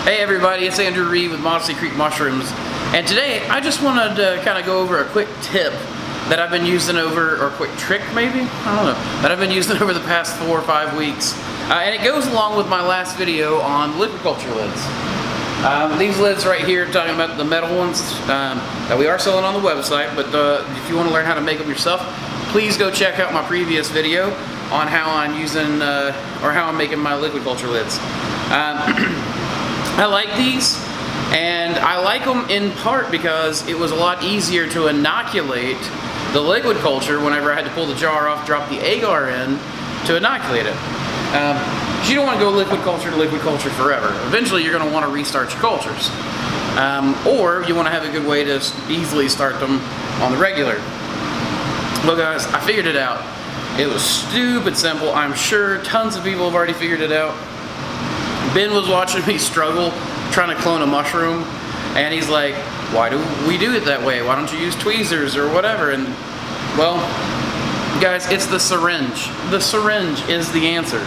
Hey everybody, it's Andrew Reed with Mossy Creek Mushrooms, and today I just wanted to kind of go over a quick tip that I've been using over, or a quick trick maybe? I don't know, that I've been using over the past 4 or 5 weeks. And it goes along with my last video on liquid culture lids. These lids right here, talking about the metal ones that we are selling on the website, but if you want to learn how to make them yourself, please go check out my previous video on how I'm using, or how I'm making my liquid culture lids. I like these, and I like them in part because it was a lot easier to inoculate the liquid culture whenever I had to pull the jar off, drop the agar in to inoculate it. You don't want to go liquid culture to liquid culture forever. Eventually you're going to want to restart your cultures. Or you want to have a good way to easily start them on the regular. Well guys, I figured it out. It was stupid simple. I'm sure tons of people have already figured it out. Ben was watching me struggle trying to clone a mushroom, and he's like, why do we do it that way? Why don't you use tweezers or whatever? And well, guys, it's the syringe. The syringe is the answer.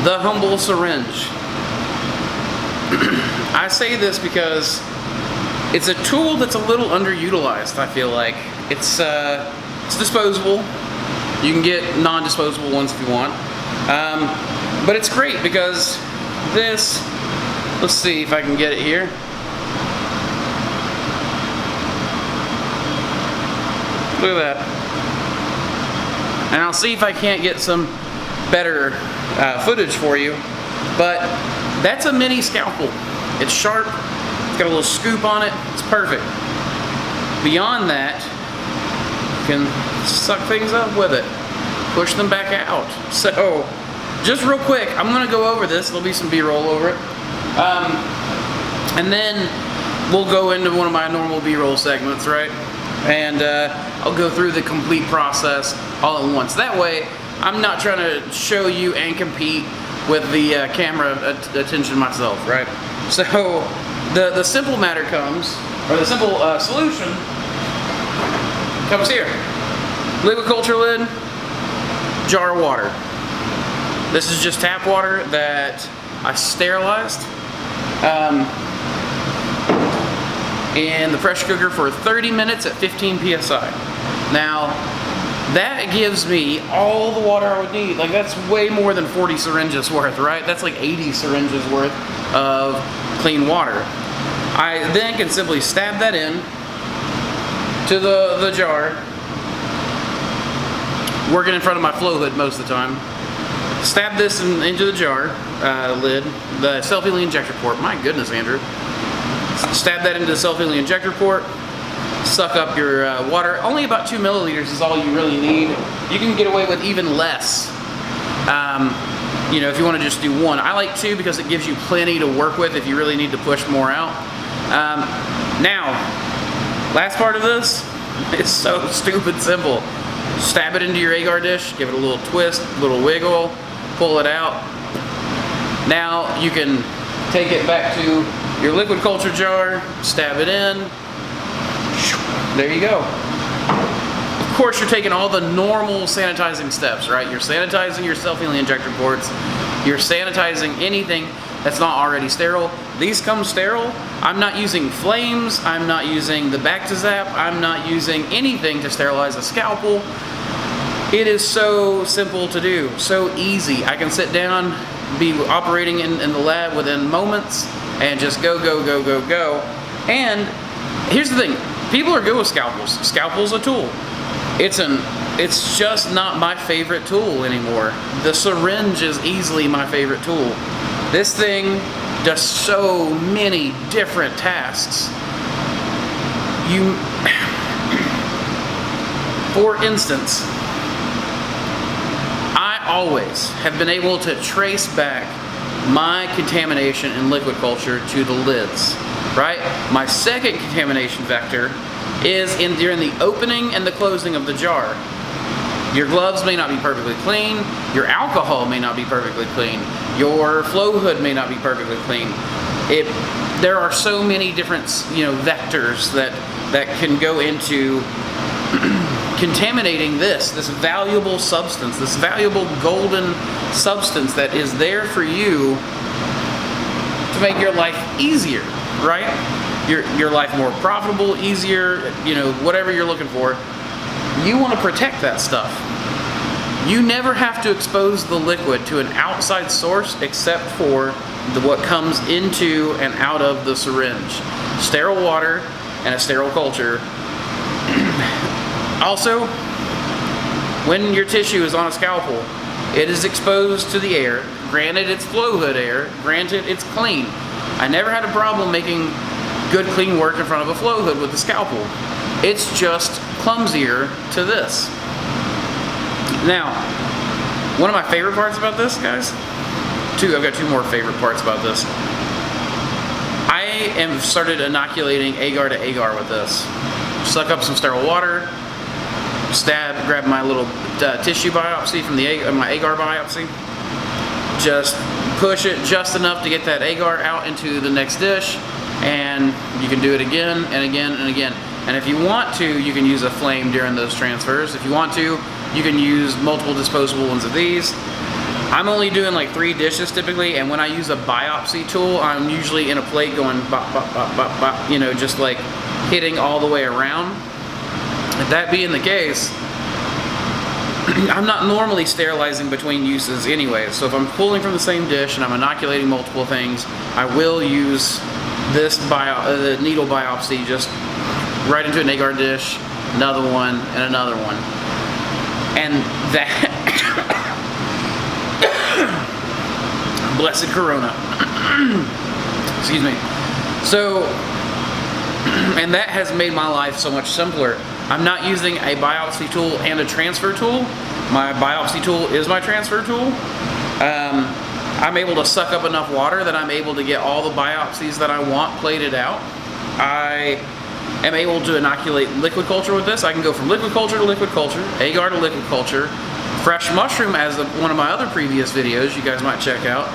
The humble syringe. I say this because it's a tool that's a little underutilized, I feel like. It's disposable. You can get non-disposable ones if you want. But it's great because this, let's see if I can get it here. Look at that. And I'll see if I can't get some better footage for you. But that's a mini scalpel. It's sharp, it's got a little scoop on it, it's perfect. Beyond that, you can suck things up with it, push them back out. So, just real quick, I'm going to go over this. There'll be some B-roll over it. And then we'll go into one of my normal B-roll segments, right? And I'll go through the complete process all at once. That way, I'm not trying to show you and compete with the camera attention myself, right? So, the simple matter comes, or the simple solution comes here. Liquid culture lid, jar of water. This is just tap water that I sterilized in the pressure cooker for 30 minutes at 15 psi. Now, that gives me all the water I would need. Like, that's way more than 40 syringes worth, right? That's like 80 syringes worth of clean water. I then can simply stab that in to the jar, working in front of my flow hood most of the time. Stab this into the jar lid, the self-healing injector port. My goodness, Andrew. Stab that into the self-healing injector port. Suck up your water. Only about 2 milliliters is all you really need. You can get away with even less. You know, if you want to just do 1. I like 2 because it gives you plenty to work with if you really need to push more out. Now, last part of this is so stupid simple. Stab it into your agar dish, give it a little twist, a little wiggle, pull it out. Now you can take it back to your liquid culture jar, stab it in. There you go. Of course, you're taking all the normal sanitizing steps, right? You're sanitizing your self-healing injector ports. You're sanitizing anything that's not already sterile. These come sterile. I'm not using flames. I'm not using the Bactizap. I'm not using anything to sterilize a scalpel. It is so simple to do, so easy. I can sit down, be operating in the lab within moments, and just go, go, go, go, go. And here's the thing. People are good with scalpels. Scalpel's a tool. It's just not my favorite tool anymore. The syringe is easily my favorite tool. This thing does so many different tasks. For instance, I always have been able to trace back my contamination in liquid culture to the lids, right? My second contamination vector is during the opening and the closing of the jar. Your gloves may not be perfectly clean, your alcohol may not be perfectly clean, your flow hood may not be perfectly clean. There are so many different, vectors that can go into contaminating this valuable substance, this valuable golden substance that is there for you to make your life easier, right? Your life more profitable, easier, you know, whatever you're looking for. You want to protect that stuff. You never have to expose the liquid to an outside source except for what comes into and out of the syringe. Sterile water and a sterile culture. Also, when your tissue is on a scalpel, it is exposed to the air. Granted, it's flow hood air. Granted, it's clean. I never had a problem making good clean work in front of a flow hood with the scalpel. It's just clumsier to this. Now, one of my favorite parts about this, guys, I've got two more favorite parts about this. I have started inoculating agar to agar with this. Suck up some sterile water, grab my little tissue biopsy from my agar biopsy, just push it just enough to get that agar out into the next dish, and you can do it again and again and again. And if you want to, you can use a flame during those transfers. If you want to, you can use multiple disposable ones of these. I'm only doing like 3 dishes typically, and when I use a biopsy tool, I'm usually in a plate going bop, bop, bop, bop, bop, you know, just like hitting all the way around. That being the case, I'm not normally sterilizing between uses anyway, so if I'm pulling from the same dish and I'm inoculating multiple things, I will use this the needle biopsy just right into an agar dish, another one, and another one. And that, blessed Corona, excuse me. So, and that has made my life so much simpler. I'm not using a biopsy tool and a transfer tool. My biopsy tool is my transfer tool. I'm able to suck up enough water that I'm able to get all the biopsies that I want plated out. I am able to inoculate liquid culture with this. I can go from liquid culture to liquid culture, agar to liquid culture, fresh mushroom as one of my other previous videos you guys might check out,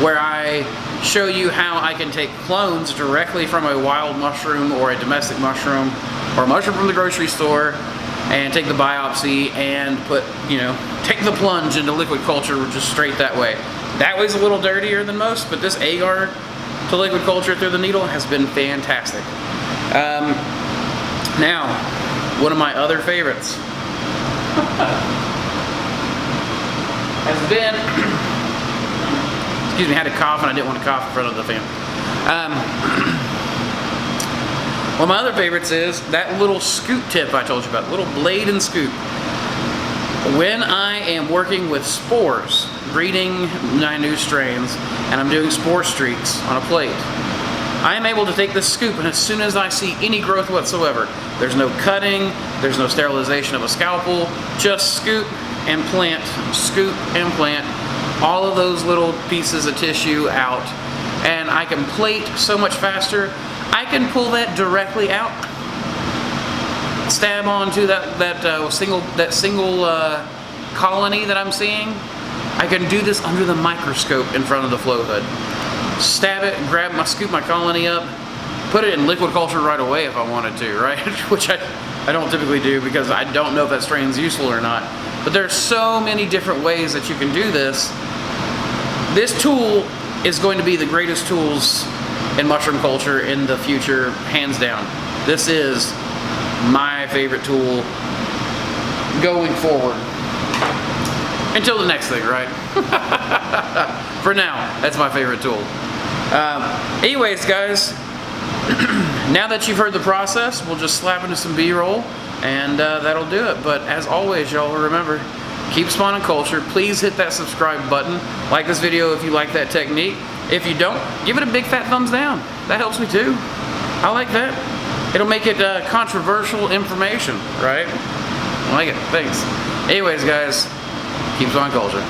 where I show you how I can take clones directly from a wild mushroom or a domestic mushroom or a mushroom from the grocery store and take the biopsy and take the plunge into liquid culture just straight that way. That way's a little dirtier than most, but this agar to liquid culture through the needle has been fantastic. Now, one of my other favorites has been, excuse me, I had a cough and I didn't want to cough in front of the fan. One of my other favorites is that little scoop tip I told you about, little blade and scoop. When I am working with spores, breeding my new strains, and I'm doing spore streaks on a plate, I am able to take this scoop, and as soon as I see any growth whatsoever, there's no cutting, there's no sterilization of a scalpel, just scoop and plant, all of those little pieces of tissue out, and I can plate so much faster. I can pull that directly out, stab onto that single colony that I'm seeing. I can do this under the microscope in front of the flow hood. Stab it, scoop my colony up, put it in liquid culture right away if I wanted to, right? Which I don't typically do because I don't know if that strain's useful or not. But there's so many different ways that you can do this. This tool is going to be the greatest tools in mushroom culture in the future, hands down. This is my favorite tool going forward. Until the next thing, right? For now, that's my favorite tool. Anyways, guys, now that you've heard the process, we'll just slap into some B-roll, and that'll do it. But as always, y'all remember, keep spawning culture. Please hit that subscribe button. Like this video if you like that technique. If you don't, give it a big fat thumbs down. That helps me too. I like that. It'll make it controversial information, right? I like it. Thanks. Anyways, guys, keep spawning culture.